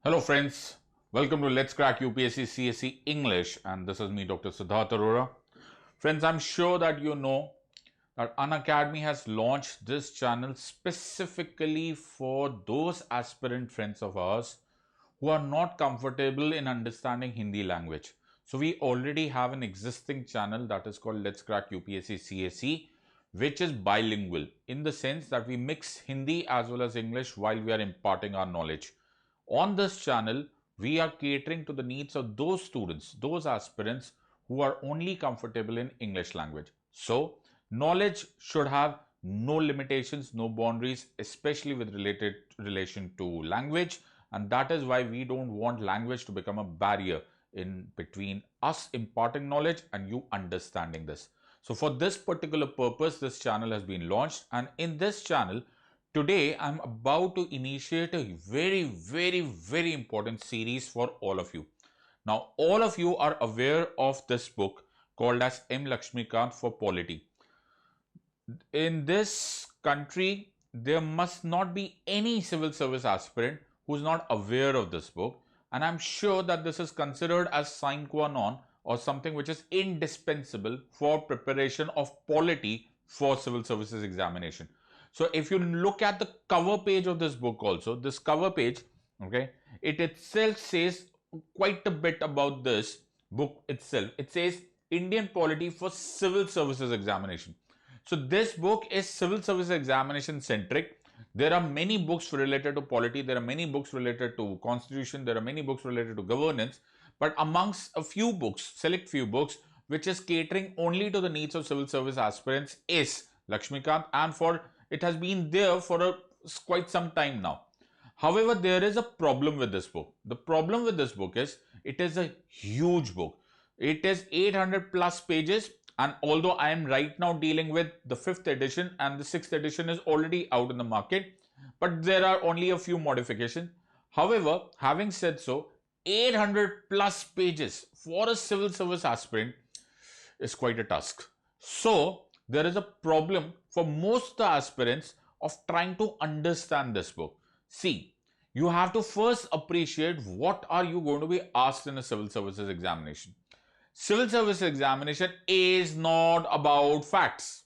Hello friends, welcome to Let's Crack UPSC CSE English, and this is me, Dr. Sidharth Arora. Friends, I'm sure that you know that Unacademy has launched this channel specifically for those aspirant friends of ours who are not comfortable in understanding Hindi language. So we already have an existing channel that is called Let's Crack UPSC CSE, which is bilingual in the sense that we mix Hindi as well as English while we are imparting our knowledge. On this channel, we are catering to the needs of those students, those aspirants who are only comfortable in English language. So, knowledge should have no limitations, no boundaries, especially with relation to language. And that is why we don't want language to become a barrier in between us imparting knowledge and you understanding this. So, for this particular purpose, this channel has been launched. And in this channel, today, I'm about to initiate a very important series for all of you. Now, all of you are aware of this book called as Laxmikanth for Polity. In this country, there must not be any civil service aspirant who's not aware of this book. And I'm sure that this is considered as sine qua non or something which is indispensable for preparation of polity for civil services examination. So if you look at the cover page of this book also, this cover page, okay, it itself says quite a bit about this book itself. It says Indian Polity for Civil Services Examination. So this book is civil service examination centric. There are many books related to polity. There are many books related to constitution. There are many books related to governance. But amongst a few books, select few books, which is catering only to the needs of civil service aspirants is Laxmikanth, and it has been there for quite some time now. However, there is a problem with this book. The problem with this book is it is a huge book. It is 800 plus pages, and although I am right now dealing with the 5th edition and the 6th edition is already out in the market, but there are only a few modifications. However, having said so, 800 plus pages for a civil service aspirant is quite a task. So, there is a problem for most aspirants of trying to understand this book. See, you have to first appreciate what are you going to be asked in a civil services examination. Civil service examination is not about facts.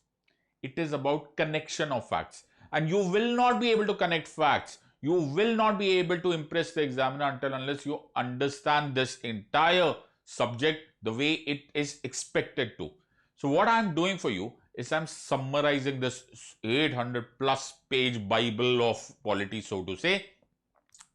It is about connection of facts. And you will not be able to connect facts. You will not be able to impress the examiner unless you understand this entire subject the way it is expected to. So what I'm doing for you is I'm summarizing this 800 plus page Bible of polity, so to say,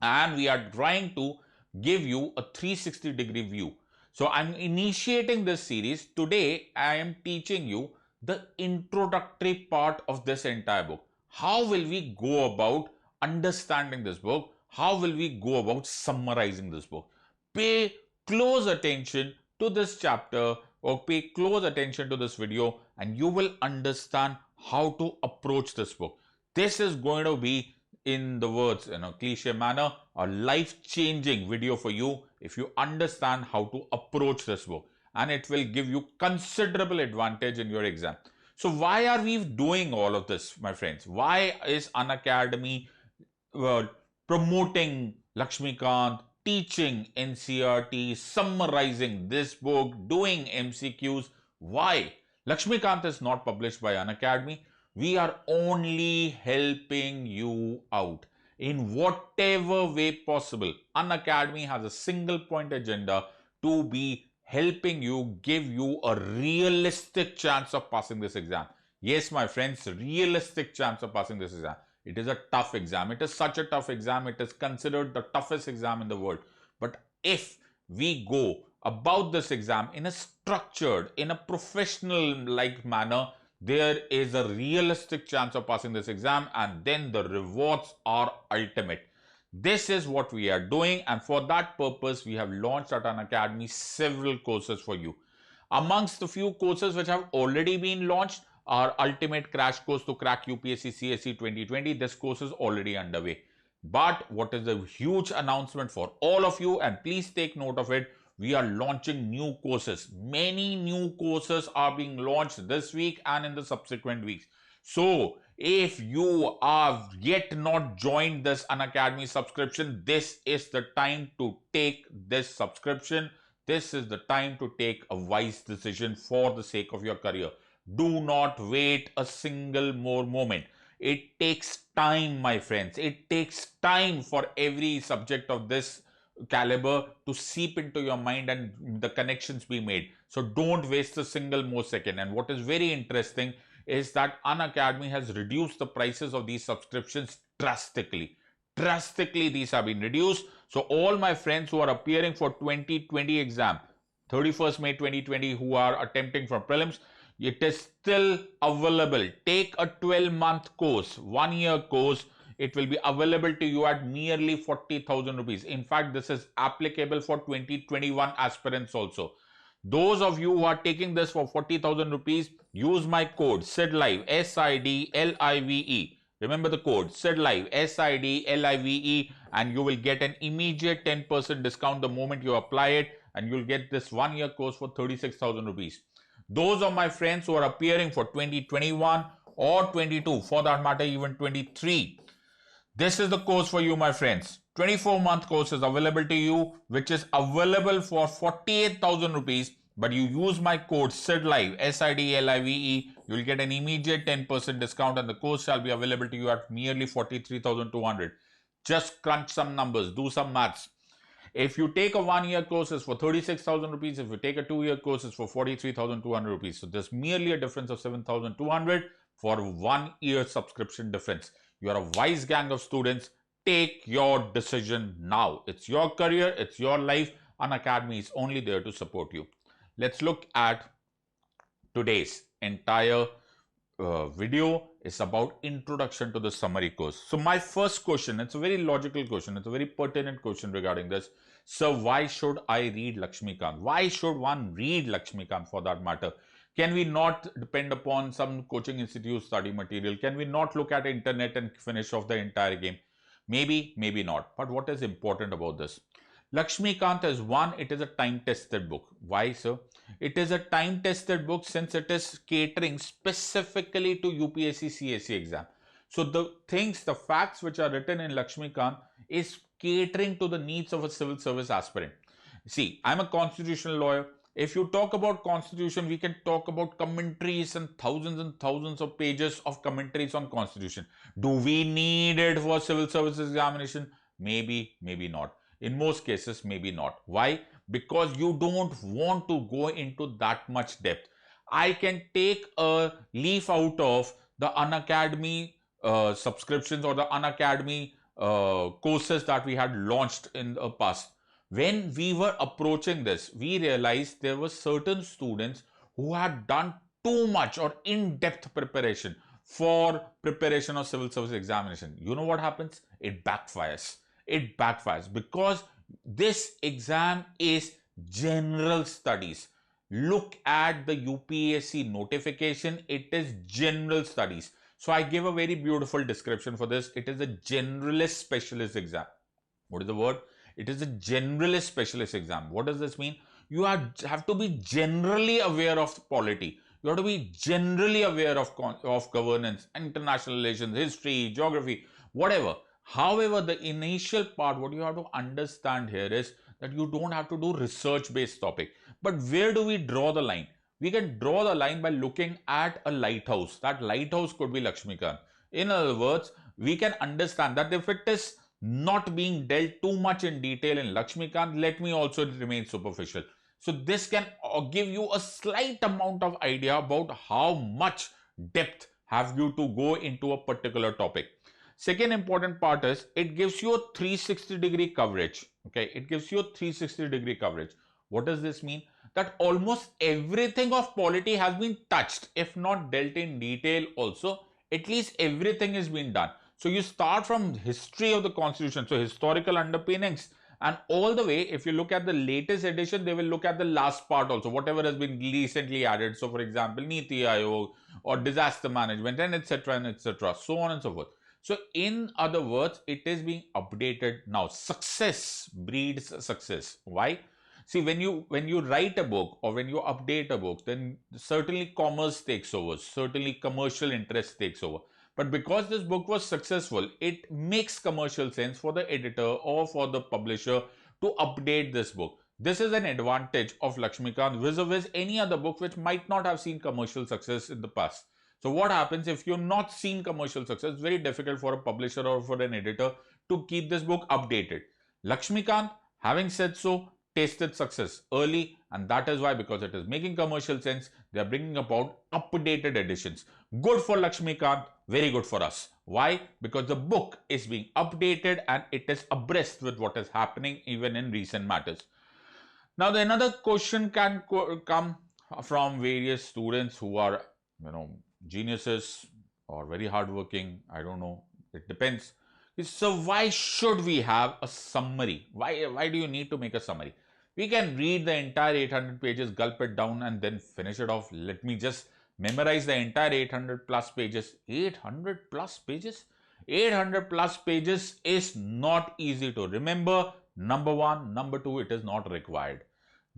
and we are trying to give you a 360-degree view. So I'm initiating this series. Today, I am teaching you the introductory part of this entire book. How will we go about understanding this book? How will we go about summarizing this book? Pay close attention to this chapter or pay close attention to this video and you will understand how to approach this book. This is going to be, in the words in a cliche manner, a life-changing video for you if you understand how to approach this book, and it will give you considerable advantage in your exam. So why are we doing all of this, my friends? Why is Unacademy promoting Laxmikanth, teaching NCERT, summarizing this book, doing MCQs? Why? Laxmikanth is not published by Unacademy. We are only helping you out in whatever way possible. Unacademy has a single point agenda to be helping you, give you a realistic chance of passing this exam. Yes, my friends, realistic chance of passing this exam. It is a tough exam. It is such a tough exam. It is considered the toughest exam in the world. But if we go about this exam in a structured, in a professional-like manner, there is a realistic chance of passing this exam, and then the rewards are ultimate. This is what we are doing, and for that purpose, we have launched at Unacademy several courses for you. Amongst the few courses which have already been launched, our ultimate crash course to crack UPSC CSE 2020. This course is already underway. But what is the huge announcement for all of you, and please take note of it, we are launching new courses. Many new courses are being launched this week and in the subsequent weeks. So if you are yet not joined this Unacademy subscription, this is the time to take this subscription. This is the time to take a wise decision for the sake of your career. Do not wait a single more moment. It takes time, my friends. It takes time for every subject of this caliber to seep into your mind and the connections be made. So don't waste a single more second. And what is very interesting is that Unacademy has reduced the prices of these subscriptions drastically. Drastically, these have been reduced. So all my friends who are appearing for 2020 exam, 31st May 2020, who are attempting for prelims, it is still available. Take a 12-month course, 1-year course. It will be available to you at merely 40,000 rupees. In fact, this is applicable for 2021 aspirants also. Those of you who are taking this for 40,000 rupees, use my code SIDLIVE, SIDLIVE. Remember the code SIDLIVE, SIDLIVE, and you will get an immediate 10% discount the moment you apply it, and you'll get this 1-year course for 36,000 rupees. Those of my friends who are appearing for 2021 or 22, for that matter even 23, this is the course for you, my friends. 24-month course is available to you, which is available for 48,000 rupees. But you use my code SIDLIVE, SIDLIVE, you will get an immediate 10% discount, and the course shall be available to you at merely 43,200. Just crunch some numbers, do some maths. If you take a 1-year course, it's for 36,000 rupees. If you take a 2-year course, it's for 43,200 rupees. So there's merely a difference of 7,200 for 1-year subscription difference. You are a wise gang of students. Take your decision now. It's your career, it's your life. Unacademy is only there to support you. Let's look at today's entire video. Is about introduction to the summary course. So my first question, it's a very logical question, it's a very pertinent question regarding this. So why should I read Laxmikanth? Why should one read Laxmikanth for that matter? Can we not depend upon some coaching institute study material? Can we not look at internet and finish off the entire game? Maybe, maybe not. But what is important about this? Laxmikanth is one, it is a time-tested book. Why, sir? It is a time-tested book since it is catering specifically to UPSC CSE exam. So the things, the facts which are written in Laxmikanth is catering to the needs of a civil service aspirant. See, I'm a constitutional lawyer. If you talk about constitution, we can talk about commentaries and thousands of pages of commentaries on constitution. Do we need it for civil services examination? Maybe, maybe not. In most cases, maybe not. Why? Because you don't want to go into that much depth. I can take a leaf out of the Unacademy subscriptions or the Unacademy courses that we had launched in the past. When we were approaching this, we realized there were certain students who had done too much or in-depth preparation for preparation of civil service examination. You know what happens? It backfires. It backfires because this exam is general studies. Look at the UPSC notification. It is general studies. So I give a very beautiful description for this. It is a generalist specialist exam. What is the word? It is a generalist specialist exam. What does this mean? You have to be generally aware of polity. You have to be generally aware of governance, international relations, history, geography, whatever. However, the initial part, what you have to understand here is that you don't have to do research-based topic. But where do we draw the line? We can draw the line by looking at a lighthouse. That lighthouse could be Laxmikanth. In other words, we can understand that if it is not being dealt too much in detail in Laxmikanth, let me also remain superficial. So this can give you a slight amount of idea about how much depth have you to go into a particular topic. Second important part is it gives you a 360-degree coverage. Okay, it gives you a 360-degree coverage. What does this mean? That almost everything of polity has been touched, if not dealt in detail also, at least everything has been done. So you start from history of the constitution, so historical underpinnings, and all the way, if you look at the latest edition, they will look at the last part also, whatever has been recently added. So for example, Niti Aayog or disaster management and etc., so on and so forth. So in other words, it is being updated now. Success breeds success. Why? See, when you write a book or when you update a book, then certainly commerce takes over, certainly commercial interest takes over. But because this book was successful, it makes commercial sense for the editor or for the publisher to update this book. This is an advantage of Laxmikanth vis-a-vis any other book which might not have seen commercial success in the past. So what happens if you're not seen commercial success? It's very difficult for a publisher or for an editor to keep this book updated. Laxmikanth, having said so, tasted success early, and that is why, because it is making commercial sense, they are bringing about updated editions. Good for Laxmikanth, very good for us. Why? Because the book is being updated and it is abreast with what is happening even in recent matters. Now, another question can come from various students who are, geniuses or very hardworking. I don't know. It depends. So why should we have a summary? Why do you need to make a summary? We can read the entire 800 pages, gulp it down and then finish it off. Let me just memorize the entire 800 plus pages. 800 plus pages? 800 plus pages is not easy to remember. Number one. Number two, it is not required.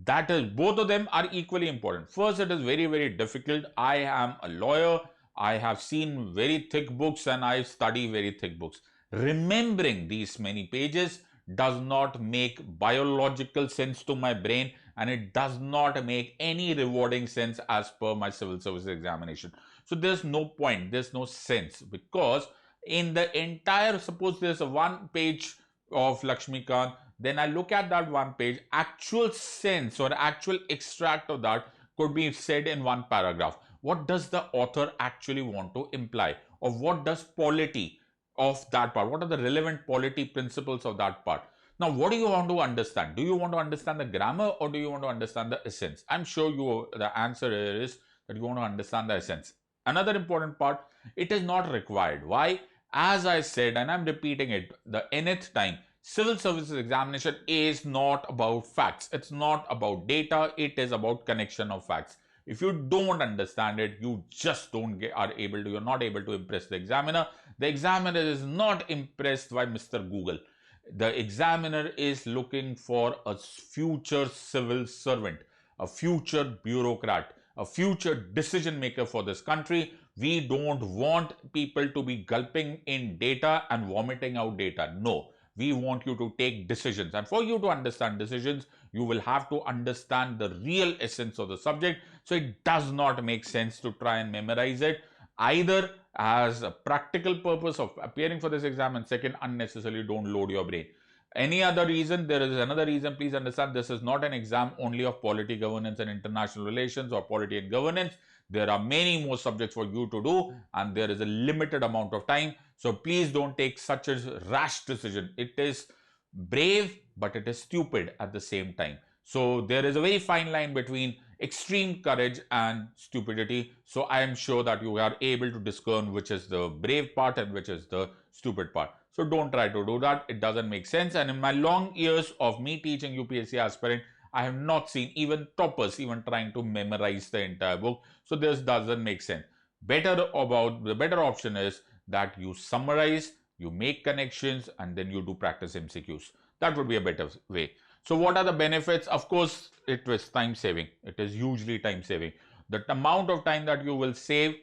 That is, both of them are equally important. First, it is very, very difficult. I am a lawyer. I have seen very thick books and I study very thick books. Remembering these many pages does not make biological sense to my brain, and it does not make any rewarding sense as per my civil services examination. So there's no point, there's no sense, because in the entire, suppose there's a 1 page of Laxmikanth, then I look at that 1 page, actual sense or actual extract of that could be said in 1 paragraph. What does the author actually want to imply? Or what does polity of that part? What are the relevant polity principles of that part? Now, what do you want to understand? Do you want to understand the grammar or do you want to understand the essence? I'm sure the answer is that you want to understand the essence. Another important part, it is not required. Why? As I said, and I'm repeating it the nth time, civil services examination is not about facts. It's not about data. It is about connection of facts. If you don't understand it, you just you're not able to impress the examiner. The examiner is not impressed by Mr. Google. The examiner is looking for a future civil servant, a future bureaucrat, a future decision maker for this country. We don't want people to be gulping in data and vomiting out data. No. We want you to take decisions, and for you to understand decisions, you will have to understand the real essence of the subject. So it does not make sense to try and memorize it, either as a practical purpose of appearing for this exam, and second, unnecessarily don't load your brain. Any other reason? There is another reason. Please understand, this is not an exam only of polity, governance and international relations or polity and governance. There are many more subjects for you to do, and there is a limited amount of time. So please don't take such a rash decision. It is brave, but it is stupid at the same time. So there is a very fine line between extreme courage and stupidity. So I am sure that you are able to discern which is the brave part and which is the stupid part. So don't try to do that. It doesn't make sense. And in my long years of me teaching UPSC aspirant, I have not seen even toppers even trying to memorize the entire book. So this doesn't make sense. The better option is that you summarize, you make connections, and then you do practice MCQs. That would be a better way. So what are the benefits? Of course, it was time saving. It is hugely time saving. The amount of time that you will save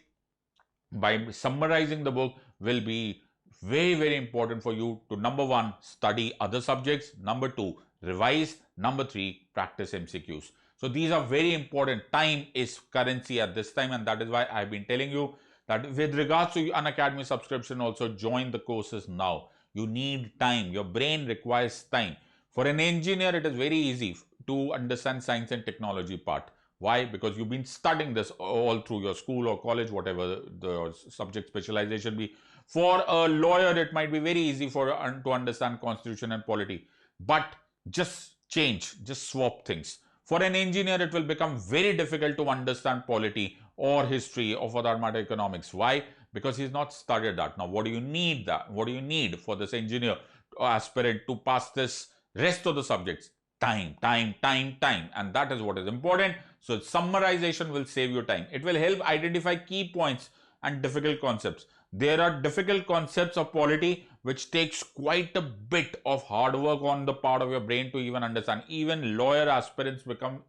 by summarizing the book will be very, very important for you to, number one, study other subjects, number two, revise, number three, practice MCQs. So these are very important. Time is currency at this time, and that is why I've been telling you that with regards to Unacademy subscription, also join the courses now. You need time. Your brain requires time. For an engineer, it is very easy to understand science and technology part. Why? Because you've been studying this all through your school or college, whatever the subject specialization be. For a lawyer, it might be very easy to understand constitution and polity. But just swap things. For an engineer, it will become very difficult to understand polity or history or, for that matter, economics. Why? Because he's not studied that. Now, what do you need What do you need for this engineer aspirant to pass this rest of the subjects? Time. And that is what is important. So summarization will save you time. It will help identify key points and difficult concepts. There are difficult concepts of polity which takes quite a bit of hard work on the part of your brain to even understand. Even lawyer aspirants become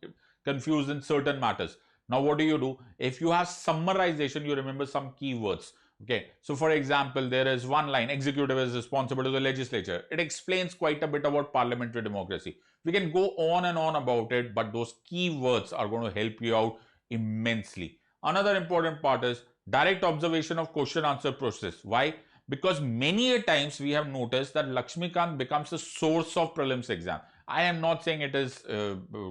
confused in certain matters. Now what do? If you have summarization, you remember some keywords. Okay, so for example, there is one line, executive is responsible to the legislature. It explains quite a bit about parliamentary democracy. We can go on and on about it, but those keywords are going to help you out immensely. Another important part is direct observation of question answer process. Why? Because many a times we have noticed that Laxmikanth becomes a source of prelims exam. I am not saying it is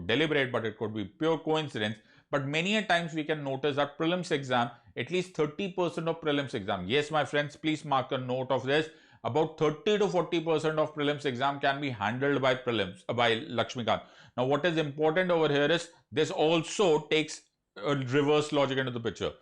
deliberate, but it could be pure coincidence. But many a times we can notice that prelims exam, at least 30% of prelims exam. Yes, my friends, please mark a note of this. About 30 to 40% of prelims exam can be handled by Laxmikanth. Now, what is important over here is this also takes a reverse logic into the picture.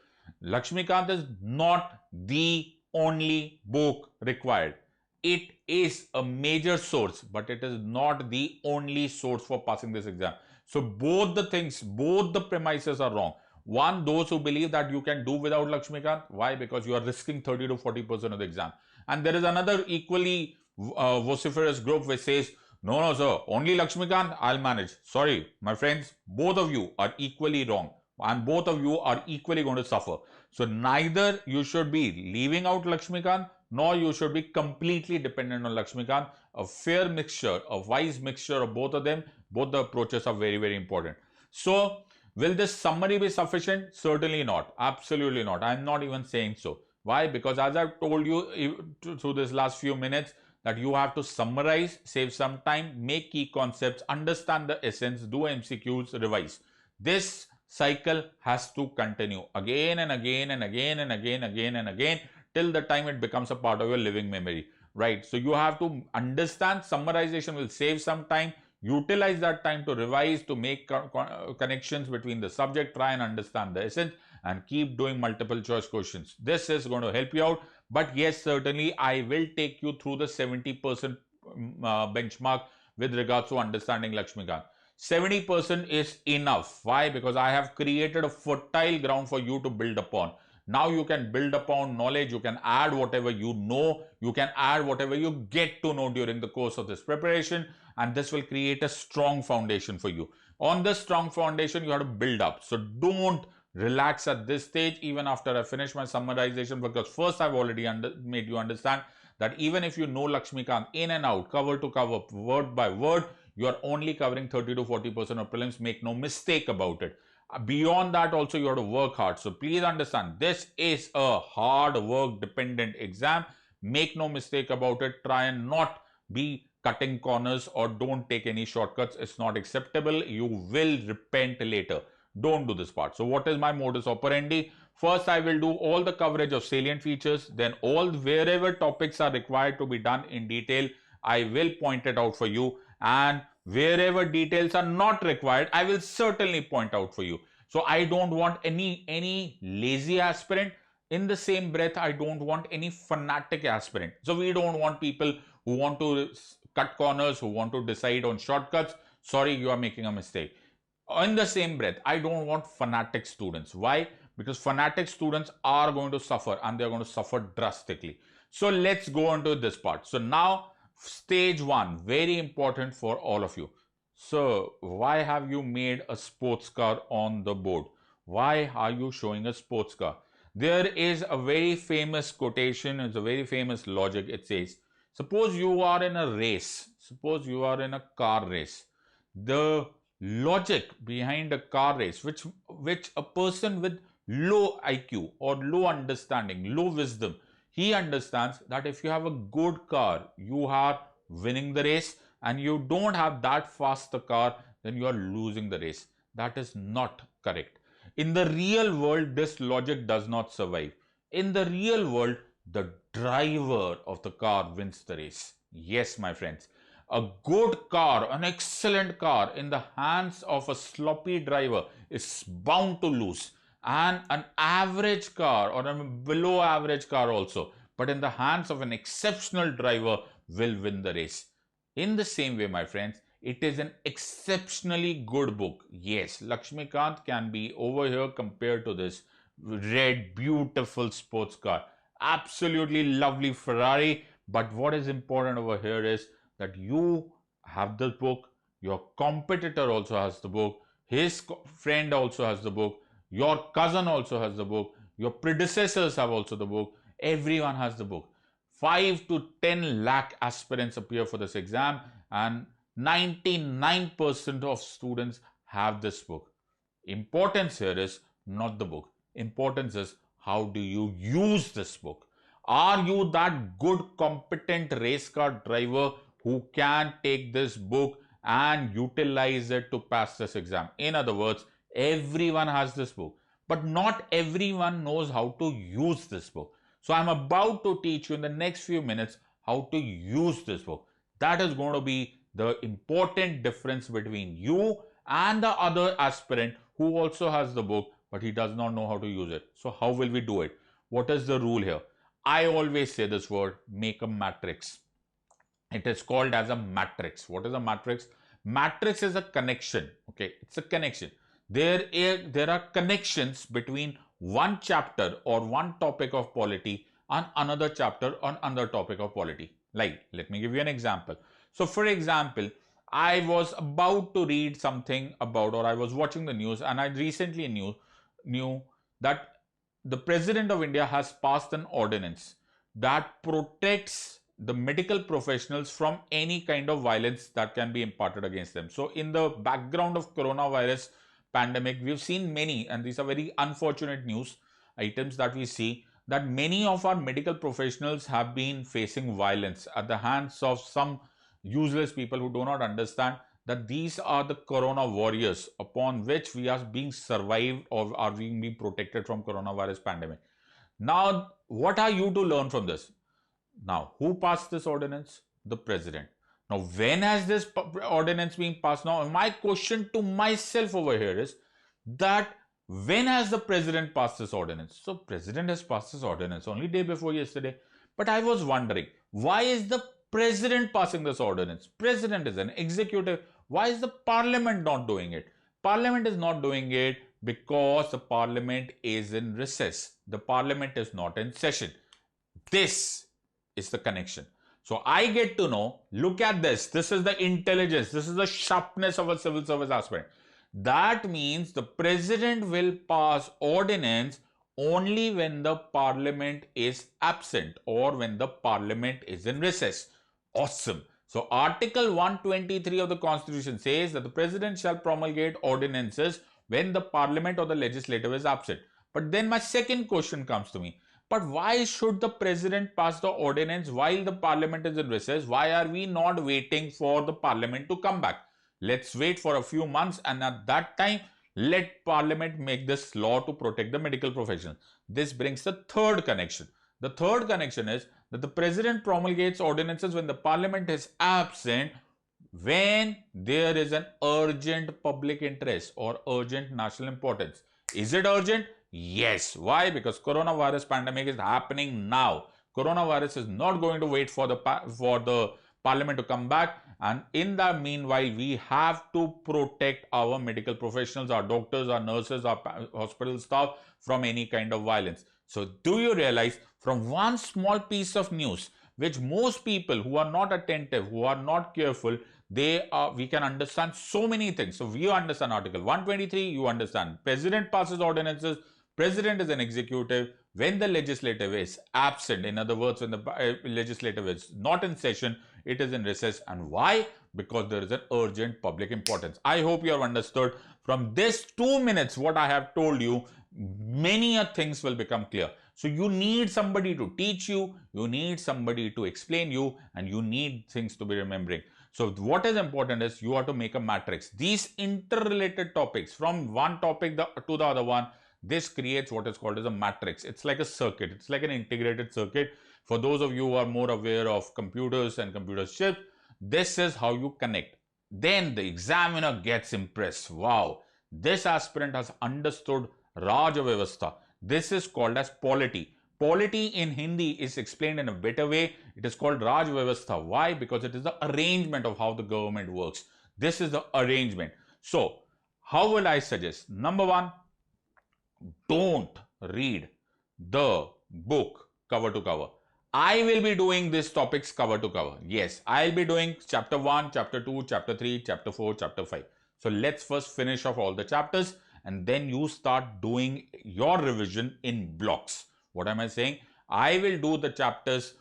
Laxmikanth is not the only book required. It is a major source, but it is not the only source for passing this exam. So both the things, both the premises are wrong. One, those who believe that you can do without Laxmikanth. Why? Because you are risking 30 to 40% of the exam. And there is another equally vociferous group which says, no, sir, only Laxmikanth, I'll manage. Sorry, my friends, both of you are equally wrong. And both of you are equally going to suffer. So neither you should be leaving out Laxmikanth, nor you should be completely dependent on Laxmikanth. A fair mixture, a wise mixture of both of them, both the approaches are very, very important. So, will this summary be sufficient? Certainly not. Absolutely not. I am not even saying so. Why? Because as I've told you through this last few minutes, that you have to summarize, save some time, make key concepts, understand the essence, do MCQs, revise. This cycle has to continue again and again and again and again till the time it becomes a part of your living memory, right? So you have to understand, summarization will save some time, utilize that time to revise, to make connections between the subject, try and understand the essence, and keep doing multiple choice questions. This is going to help you out. But yes, certainly I will take you through the 70% benchmark with regards to understanding Laxmikanth. 70% is enough. Why? Because I have created a fertile ground for you to build upon. Now you can build upon knowledge, you can add whatever you know, you can add whatever you get to know during the course of this preparation, and this will create a strong foundation for you. On this strong foundation, you have to build up. So don't relax at this stage, even after I finish my summarization, because first I've already made you understand that even if you know Laxmikanth in and out, cover to cover, word by word, you are only covering 30 to 40% of prelims. Make no mistake about it. Beyond that also, you have to work hard. So please understand, this is a hard work dependent exam. Make no mistake about it. Try and not be cutting corners, or don't take any shortcuts. It's not acceptable. You will repent later. Don't do this part. So what is my modus operandi? First, I will do all the coverage of salient features. Then wherever topics are required to be done in detail, I will point it out for you. And wherever details are not required, I will certainly point out for you. So I don't want any lazy aspirant. In the same breath, I don't want any fanatic aspirant. So we don't want people who want to cut corners, who want to decide on shortcuts. Sorry, you are making a mistake. In the same breath, I don't want fanatic students. Why? Because fanatic students are going to suffer, and they're going to suffer drastically. So let's go on to this part. So now, stage one, very important for all of you. So why have you made a sports car on the board? Why are you showing a sports car? There is a very famous quotation, it's a very famous logic. It says, suppose you are in a race, suppose you are in a car race. The logic behind a car race, which a person with low IQ or low understanding, low wisdom, he understands that if you have a good car, you are winning the race, and you don't have that fast a car, then you are losing the race. That is not correct. In the real world, this logic does not survive. In the real world, the driver of the car wins the race. Yes, my friends. A good car, an excellent car in the hands of a sloppy driver is bound to lose. And an average car or a below average car also, but in the hands of an exceptional driver, will win the race. In the same way, my friends, it is an exceptionally good book. Yes, Laxmikanth can be over here compared to this red, beautiful sports car. absolutely lovely Ferrari. But what is important over here is that you have this book, your competitor also has the book, his friend also has the book, your cousin also has the book, your predecessors have also the book, everyone has the book. 5 to 10 lakh aspirants appear for this exam, and 99% of students have this book. Importance here is not the book. Importance is how do you use this book? Are you that good, competent race car driver who can take this book and utilize it to pass this exam? In other words, everyone has this book, but not everyone knows how to use this book. So I'm about to teach you in the next few minutes how to use this book. That is going to be the important difference between you and the other aspirant who also has the book, but he does not know how to use it. So how will we do it? What is the rule here? I always say this word, make a matrix. It is called as a matrix. What is a matrix? Matrix is a connection. Okay, it's a connection. There are connections between one chapter or one topic of polity and another chapter on another topic of polity. Like, let me give you an example. So for example, I was about to read something about, or I was watching the news, and I recently knew that the President of India has passed an ordinance that protects the medical professionals from any kind of violence that can be imparted against them. So in the background of coronavirus pandemic, we've seen many, and these are very unfortunate news items that we see, that many of our medical professionals have been facing violence at the hands of some useless people who do not understand that these are the corona warriors upon which we are being survived or are being protected from coronavirus pandemic. Now, what are you to learn from this? Now, who passed this ordinance? The president. Now, when has this ordinance been passed? Now, my question to myself over here is that when has the president passed this ordinance? So, president has passed this ordinance only day before yesterday. But I was wondering, why is the president passing this ordinance? President is an executive. Why is the parliament not doing it? Parliament is not doing it because the parliament is in recess. The parliament is not in session. This is the connection. So I get to know, look at this. This is the intelligence. This is the sharpness of a civil service aspirant. That means the president will pass ordinance only when the parliament is absent or when the parliament is in recess. Awesome. So Article 123 of the Constitution says that the president shall promulgate ordinances when the parliament or the legislature is absent. But then my second question comes to me. But why should the president pass the ordinance while the parliament is in recess? Why are we not waiting for the parliament to come back? Let's wait for a few months, and at that time, let parliament make this law to protect the medical profession. This brings the third connection. The third connection is that the president promulgates ordinances when the parliament is absent, when there is an urgent public interest or urgent national importance. Is it urgent? Yes. Why? Because coronavirus pandemic is happening now. Coronavirus is not going to wait for the parliament to come back, and in the meanwhile we have to protect our medical professionals, our doctors, our nurses, our hospital staff from any kind of violence. So do you realize, from one small piece of news which most people who are not attentive, who are not careful, we can understand so many things. So we understand Article 123, you understand president passes ordinances, president is an executive when the legislative is absent. In other words, when the legislative is not in session, it is in recess. And why? Because there is an urgent public importance. I hope you have understood. From this 2 minutes, what I have told you, many things will become clear. So you need somebody to teach you, you need somebody to explain you, and you need things to be remembering. So what is important is you have to make a matrix. These interrelated topics from one topic to the other one, this creates what is called as a matrix. It's like a circuit. It's like an integrated circuit. For those of you who are more aware of computers and computer chips, this is how you connect. Then the examiner gets impressed. Wow, this aspirant has understood Raj Vyavastha. This is called as polity. Polity in Hindi is explained in a better way. It is called Raj Vyavastha. Why? Because it is the arrangement of how the government works. This is the arrangement. So, how will I suggest? Number one, don't read the book cover to cover. I will be doing these topics cover to cover. Yes, I'll be doing chapter 1, chapter 2, chapter 3, chapter 4, chapter 5. So let's first finish off all the chapters and then you start doing your revision in blocks. What am I saying? I will do the chapters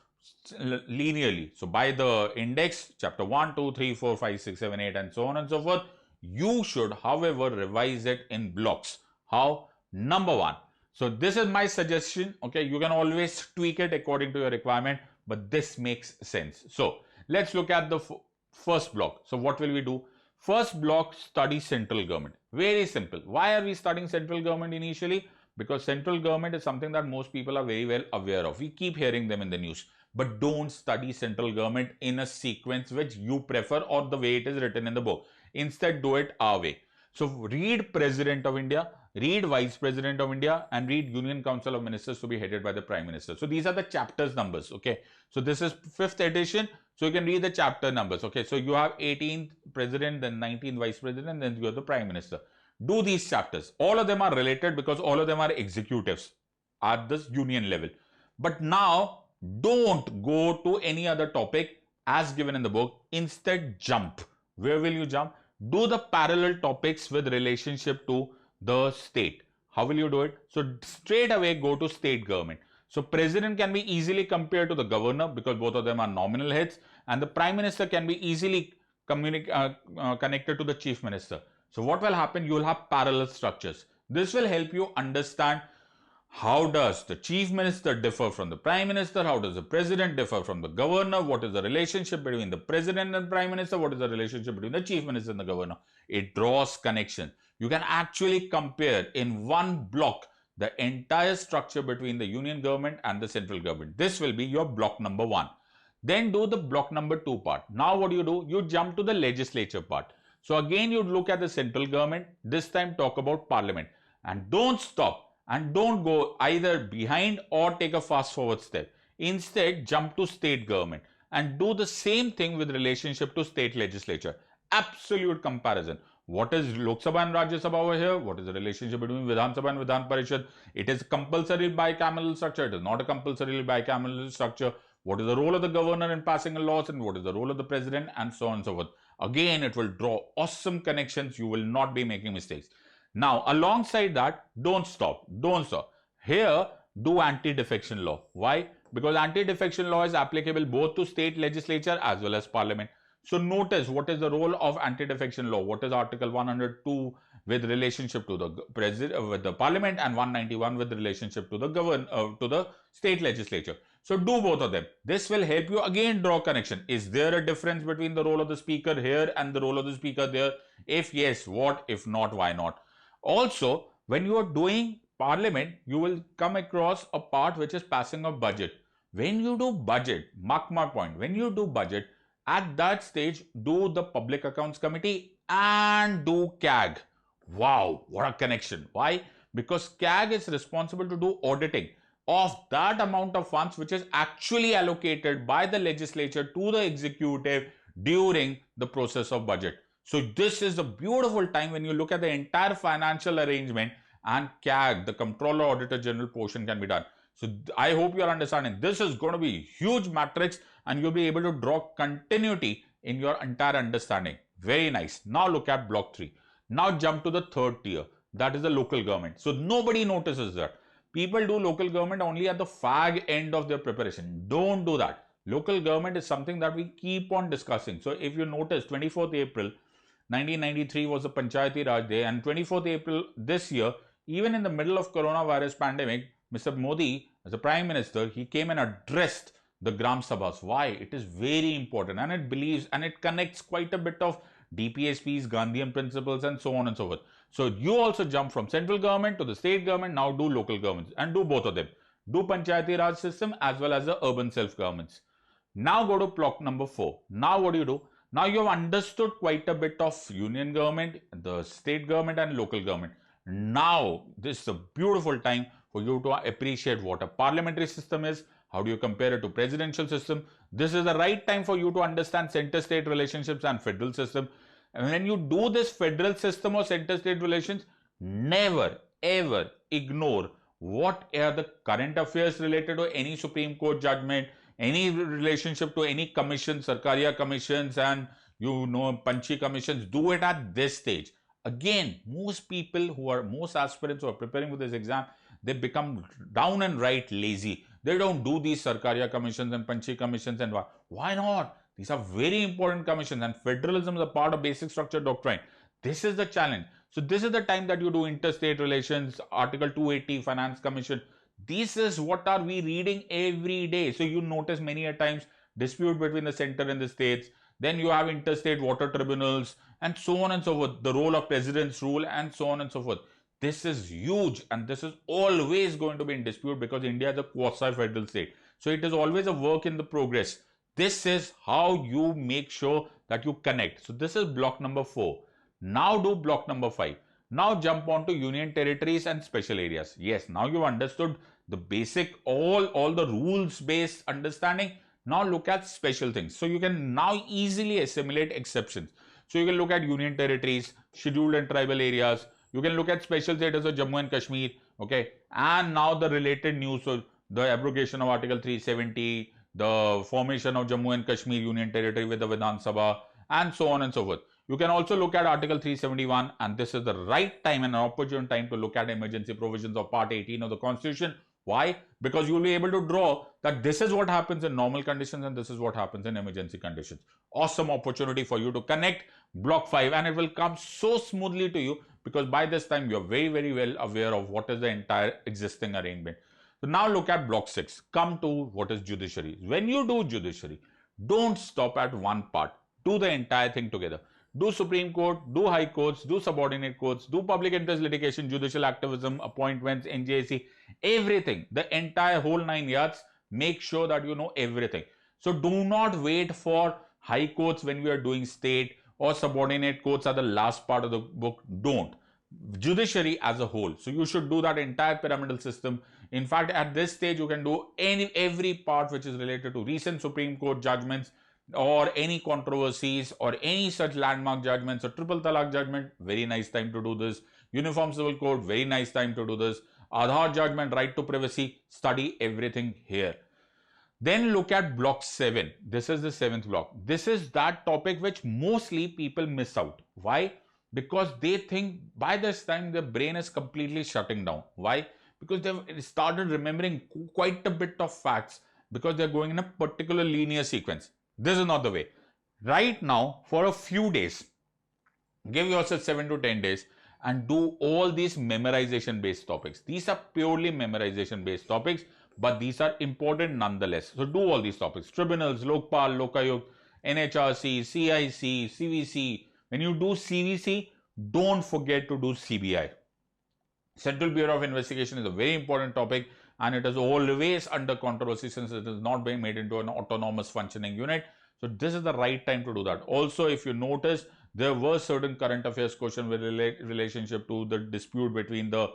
linearly. So by the index, chapter 1, 2, 3, 4, 5, 6, 7, 8 and so on and so forth. You should, however, revise it in blocks. How? Number 1. So this is my suggestion. Okay, you can always tweak it according to your requirement, but this makes sense. So let's look at the first block. So what will we do? First block, study central government. Very simple. Why are we studying central government initially? Because central government is something that most people are very well aware of. We keep hearing them in the news. But don't study central government in a sequence which you prefer or the way it is written in the book. Instead, do it our way. So read President of India, read Vice President of India, and read Union Council of Ministers to be headed by the Prime Minister. So these are the chapters numbers. Okay. So this is 5th edition. So you can read the chapter numbers. Okay. So you have 18th President, then 19th Vice President, then you have the Prime Minister. Do these chapters. All of them are related because all of them are executives at this union level. But now, don't go to any other topic as given in the book. Instead, jump. Where will you jump? Do the parallel topics with relationship to the state. How will you do it? So straight away go to state government. So president can be easily compared to the governor because both of them are nominal heads, and the prime minister can be easily connected to the chief minister. So what will happen? You will have parallel structures. This will help you understand how does the chief minister differ from the prime minister? How does the president differ from the governor? What is the relationship between the president and prime minister? What is the relationship between the chief minister and the governor? It draws connection. You can actually compare in one block the entire structure between the union government and the central government. This will be your block number 1. Then do the block number 2 part. Now what do? You jump to the legislature part. So again, you look at the central government. This time talk about parliament. And don't stop. And don't go either behind or take a fast forward step. Instead, jump to state government and do the same thing with relationship to state legislature. Absolute comparison. What is Lok Sabha and Rajya Sabha over here? What is the relationship between Vidhan Sabha and Vidhan Parishad? It is compulsory bicameral structure. It is not a compulsory bicameral structure. What is the role of the governor in passing laws and what is the role of the president and so on and so forth. Again, it will draw awesome connections. You will not be making mistakes. Now, alongside that, don't stop. Don't stop. Here, do anti-defection law. Why? Because anti-defection law is applicable both to state legislature as well as parliament. So notice what is the role of anti-defection law. What is Article 102 with relationship to the president, with the parliament, and 191 with relationship to the to the state legislature. So do both of them. This will help you again draw connection. Is there a difference between the role of the speaker here and the role of the speaker there? If yes, what? If not, why not? Also, when you are doing parliament, you will come across a part which is passing of budget. When you do budget, mark my point, when you do budget, at that stage, do the Public Accounts Committee and do CAG. Wow, what a connection. Why? Because CAG is responsible to do auditing of that amount of funds which is actually allocated by the legislature to the executive during the process of budget. So this is a beautiful time when you look at the entire financial arrangement and CAG, the Controller Auditor General portion can be done. So I hope you are understanding. This is going to be a huge matrix and you'll be able to draw continuity in your entire understanding. Very nice. Now look at block 3. Now jump to the third tier. That is the local government. So nobody notices that. People do local government only at the fag end of their preparation. Don't do that. Local government is something that we keep on discussing. So if you notice, 24th April 1993 was the Panchayati Raj Day, and 24th April this year, even in the middle of coronavirus pandemic, Mr. Modi, as a Prime Minister, he came and addressed the Gram Sabhas. Why? It is very important and it believes and it connects quite a bit of DPSPs, Gandhian principles and so on and so forth. So you also jump from central government to the state government, now do local governments and do both of them. Do Panchayati Raj system as well as the urban self-governments. Now go to block number 4. Now what do? Now you have understood quite a bit of union government, the state government and local government. Now this is a beautiful time for you to appreciate what a parliamentary system is. How do you compare it to presidential system? This is the right time for you to understand center-state relationships and federal system. And when you do this federal system or center-state relations, never ever ignore what are the current affairs related to any Supreme Court judgment, any relationship to any commission, Sarkariya commissions and Panchi commissions. Do it at this stage. Again, most aspirants who are preparing for this exam, they become down and right lazy. They don't do these Sarkariya commissions and Panchi commissions, and why not? These are very important commissions, and federalism is a part of basic structure doctrine. This is the challenge. So this is the time that you do interstate relations, Article 280, Finance Commission. This is what are we reading every day. So you notice many a times dispute between the center and the states. Then you have interstate water tribunals and so on and so forth. The role of president's rule and so on and so forth. This is huge, and this is always going to be in dispute because India is a quasi-federal state. So it is always a work in the progress. This is how you make sure that you connect. So this is block number 4. Now do block number 5. Now jump on to union territories and special areas. Yes, now you've understood the basic, all the rules-based understanding. Now look at special things. So you can now easily assimilate exceptions. So you can look at union territories, scheduled and tribal areas. You can look at special status of Jammu and Kashmir, okay, and now the related news, so the abrogation of Article 370, the formation of Jammu and Kashmir Union Territory with the Vidhan Sabha, and so on and so forth. You can also look at Article 371, and this is the right time and an opportune time to look at emergency provisions of Part 18 of the Constitution. Why? Because you will be able to draw that this is what happens in normal conditions and this is what happens in emergency conditions. Awesome opportunity for you to connect block 5, and it will come so smoothly to you because by this time you are very, very well aware of what is the entire existing arrangement. So now look at block 6. Come to what is judiciary. When you do judiciary, don't stop at one part. Do the entire thing together. Do Supreme Court, do High Courts, do subordinate courts, do public interest litigation, judicial activism, appointments, NJC, everything. The entire whole 9 yards. Make sure that you know everything. So do not wait for High Courts when we are doing state, or subordinate courts are the last part of the book. Don't. Judiciary as a whole. So you should do that entire pyramidal system. In fact, at this stage, you can do every part which is related to recent Supreme Court judgments or any controversies or any such landmark judgments or triple talaq judgment. Very nice time to do this. Uniform Civil Code, very nice time to do this. Aadhaar judgment, right to privacy. Study everything here. Then look at block 7. This is the 7th block. This is that topic which mostly people miss out. Why? Because they think by this time their brain is completely shutting down. Why? Because they've started remembering quite a bit of facts because they're going in a particular linear sequence. This is not the way. Right now, for a few days, give yourself 7 to 10 days and do all these memorization based topics. These are purely memorization based topics, but these are important nonetheless. So do all these topics: tribunals, Lokpal, Lokayukt, NHRC, CIC, CVC. When you do CVC, don't forget to do CBI. Central Bureau of Investigation is a very important topic, and it is always under controversy since it is not being made into an autonomous functioning unit. So this is the right time to do that. Also, if you notice, there were certain current affairs questions with relationship to the dispute between the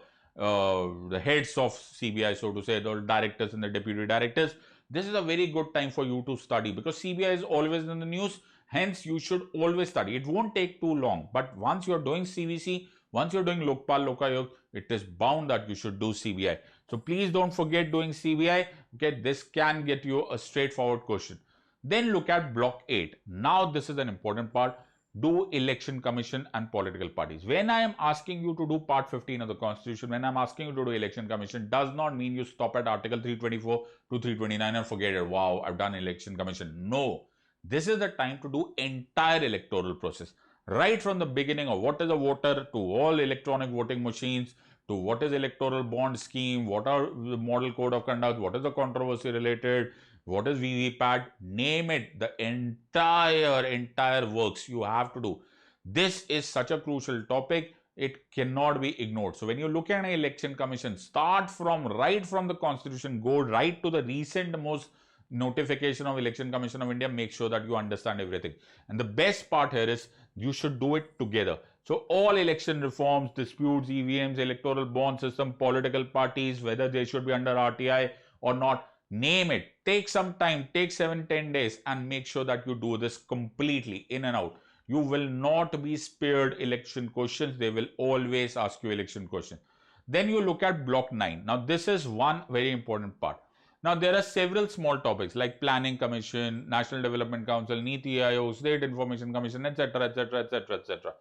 heads of CBI, so to say, the directors and the deputy directors. This is a very good time for you to study because CBI is always in the news. Hence, you should always study. It won't take too long. But once you're doing CVC, once you're doing Lokpal, Lokayukt, it is bound that you should do CBI. So please don't forget doing CBI. Okay, this can get you a straightforward question. Then look at block 8. Now this is an important part. Do election commission and political parties. When I am asking you to do part 15 of the Constitution, when I'm asking you to do election commission, does not mean you stop at article 324 to 329 and forget it. Wow, I've done election commission. No. This is the time to do entire electoral process. Right from the beginning of what is a voter to all electronic voting machines to what is electoral bond scheme, what are the model code of conduct, what is the controversy related, what is VVPAT, name it, the entire works you have to do. This is such a crucial topic. It cannot be ignored. So when you look at an election commission, start from right from the Constitution, go right to the recent most notification of Election Commission of India. Make sure that you understand everything. And the best part here is you should do it together. So all election reforms, disputes, EVMs, electoral bond system, political parties, whether they should be under RTI or not, name it. Take some time, take 7-10 days and make sure that you do this completely in and out. You will not be spared election questions. They will always ask you election questions. Then you look at block 9. Now this is one very important part. Now there are several small topics like Planning Commission, National Development Council, Niti Aayog, State Information Commission, etc., etc., etc., etc.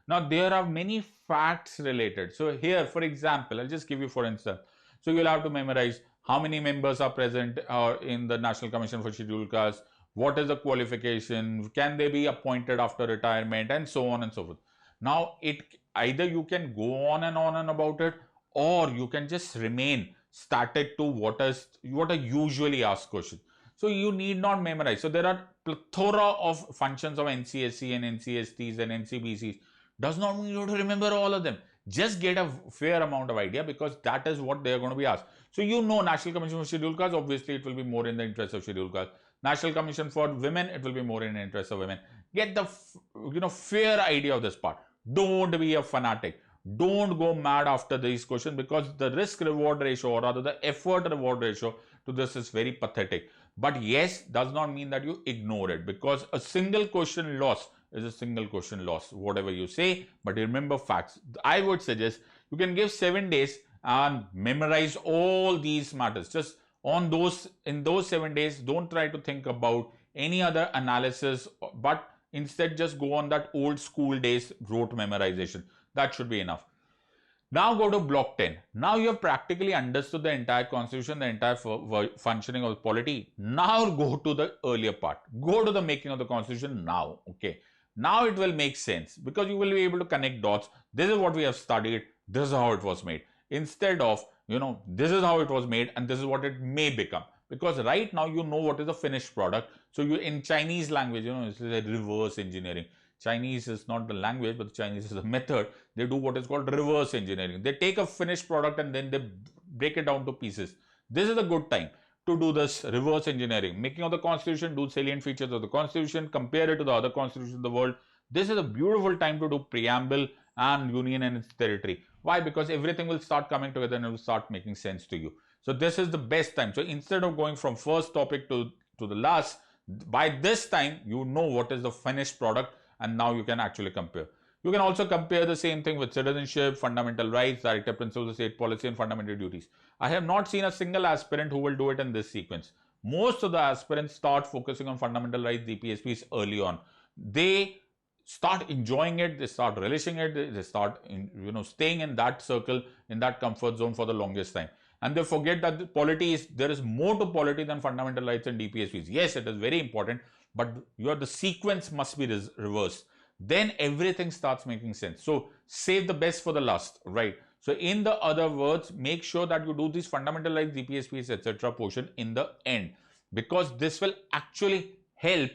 Now there are many facts related. So here, for example, I'll just give you for instance. So you'll have to memorize how many members are present in the National Commission for Scheduled Castes, what is the qualification, can they be appointed after retirement, and so on and so forth. Now it either you can go on and about it, or you can just remain static to what are usually asked questions. So you need not memorize. So there are plethora of functions of NCSC and NCSTs and NCBCs. Does not mean you have to remember all of them. Just get a fair amount of idea, because that is what they are going to be asked. So you know, National Commission for Scheduled Castes, obviously it will be more in the interest of scheduled castes. National Commission for Women, it will be more in the interest of women. Get the fair idea of this part. Don't be a fanatic. Don't go mad after these questions, because the risk reward ratio, or rather the effort reward ratio to this is very pathetic. But yes, does not mean that you ignore it, because a single question loss is a single question loss, whatever you say. But remember facts. I would suggest you can give 7 days and memorize all these matters. Just in those 7 days, don't try to think about any other analysis, but instead just go on that old school days rote memorization. That should be enough. Now go to block 10. Now you have practically understood the entire constitution, the entire functioning of the polity. Now go to the earlier part. Go to the making of the constitution now. Okay. Now it will make sense, because you will be able to connect dots. This is what we have studied. This is how it was made. Instead of, this is how it was made and this is what it may become. Because right now you know what is the finished product. So you, in Chinese language, it's like reverse engineering. Chinese is not the language, but Chinese is the method. They do what is called reverse engineering. They take a finished product and then they break it down to pieces. This is a good time to do this reverse engineering. Making of the constitution, do salient features of the constitution, compare it to the other constitutions of the world. This is a beautiful time to do preamble and union and its territory. Why? Because everything will start coming together and it will start making sense to you. So this is the best time. So instead of going from first topic to the last, by this time you know what is the finished product, and now you can actually compare. You can also compare the same thing with citizenship, fundamental rights, directive principles of state policy, and fundamental duties. I have not seen a single aspirant who will do it in this sequence. Most of the aspirants start focusing on fundamental rights, DPSPs early on. They start enjoying it, they start relishing it, they start staying in that circle, in that comfort zone for the longest time. And they forget that the polity there is more to polity than fundamental rights and DPSPs. Yes, it is very important, but the sequence must be reversed. Then everything starts making sense. So save the best for the last, right? So in the other words, make sure that you do these fundamental rights, DPSPs, etc. portion in the end, because this will actually help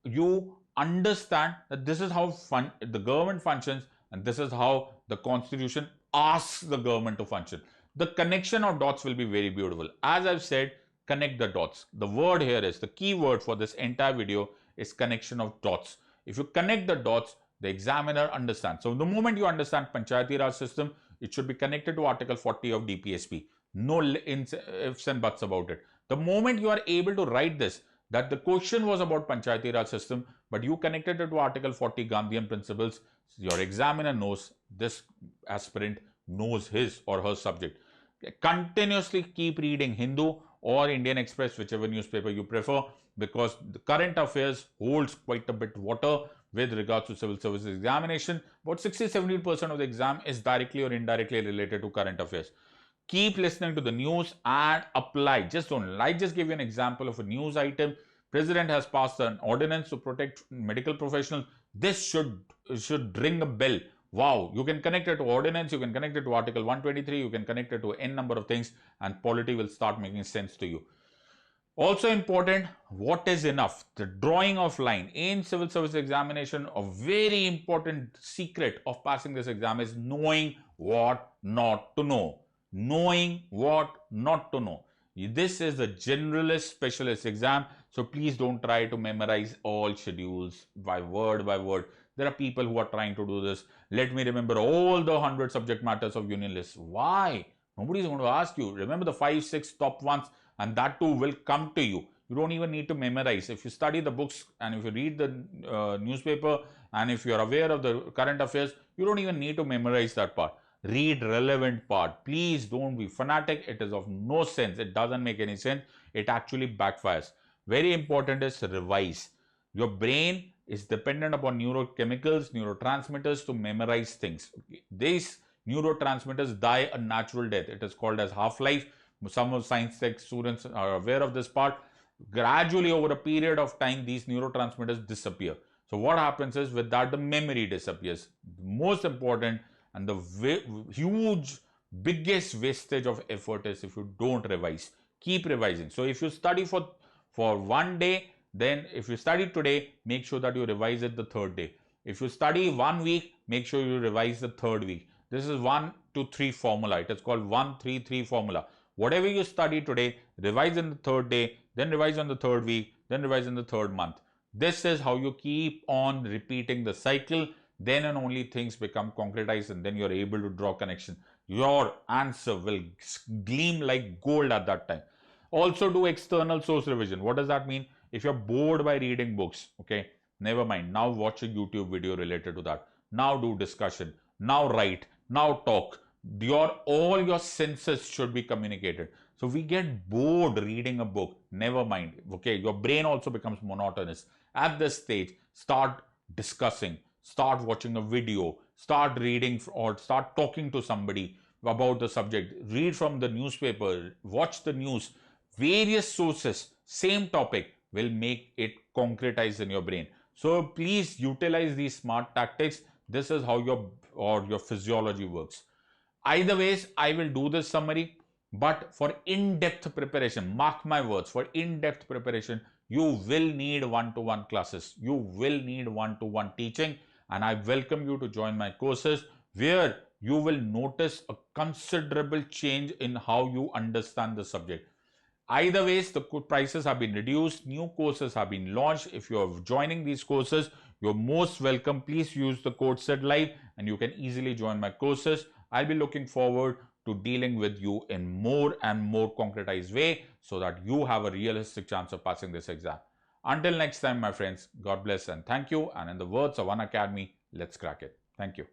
you understand that this is how the government functions, and this is how the constitution asks the government to function. The connection of dots will be very beautiful. As I've said, connect the dots. The word here is, the key word for this entire video is connection of dots. If you connect the dots, the examiner understands. So the moment you understand Panchayati Raj system, it should be connected to Article 40 of DPSP. No ifs and buts about it. The moment you are able to write this, that the question was about Panchayati Raj system, but you connected it to Article 40 Gandhian principles, your examiner knows, this aspirant knows his or her subject. Continuously keep reading Hindu or Indian Express, whichever newspaper you prefer, because the current affairs holds quite a bit water with regards to civil services examination. About 60-70% of the exam is directly or indirectly related to current affairs. Keep listening to the news and apply. Just don't lie. Just give you an example of a news item. President has passed an ordinance to protect medical professionals. This should ring a bell. Wow, you can connect it to ordinance, you can connect it to Article 123, you can connect it to n number of things, and polity will start making sense to you. Also important, what is enough? The drawing of line. In civil service examination, a very important secret of passing this exam is knowing what not to know. Knowing what not to know. This is a generalist specialist exam, so please don't try to memorize all schedules by word by word. There are people who are trying to do this. Let me remember all the 100 subject matters of union list. Why? Nobody is going to ask you. Remember the 5-6 top ones, and that too will come to you. You don't even need to memorize. If you study the books and if you read the newspaper and if you are aware of the current affairs, you don't even need to memorize that part. read relevant part. Please don't be fanatic. It is of no sense. It doesn't make any sense. It actually backfires. Very important is revise. Your brain is dependent upon neurochemicals, neurotransmitters to memorize things. These neurotransmitters die a natural death. It is called as half-life. Some of science tech students are aware of this part. Gradually, over a period of time, these neurotransmitters disappear. So what happens is, with that, the memory disappears. The most important and the huge, biggest wastage of effort is if you don't revise. Keep revising. So if you study for one day, then if you study today, make sure that you revise it the third day. If you study 1 week, make sure you revise the third week. This is 1 to 3 formula. It is called 1-3-3 formula. Whatever you study today, revise in the third day, then revise on the third week, then revise in the third month. This is how you keep on repeating the cycle. Then and only things become concretized, and then you're able to draw connection. Your answer will gleam like gold at that time. Also do external source revision. What does that mean? If you're bored by reading books, okay, never mind. Now watch a YouTube video related to that. Now do discussion. Now write. Now talk. All your senses should be communicated. So we get bored reading a book. Never mind. Okay, your brain also becomes monotonous. At this stage, start discussing. Start watching a video. Start reading or start talking to somebody about the subject. Read from the newspaper. Watch the news. Various sources, same topic, will make it concretize in your brain. So please utilize these smart tactics. This is how your physiology works. Either ways, I will do this summary, but for in-depth preparation, mark my words, for in-depth preparation, you will need one-to-one classes. You will need one-to-one teaching, and I welcome you to join my courses where you will notice a considerable change in how you understand the subject. Either ways, the prices have been reduced, new courses have been launched. If you are joining these courses, you're most welcome. Please use the code SIDLIVE and you can easily join my courses. I'll be looking forward to dealing with you in more and more concretized way so that you have a realistic chance of passing this exam. Until next time, my friends, God bless and thank you. And in the words of Unacademy, let's crack it. Thank you.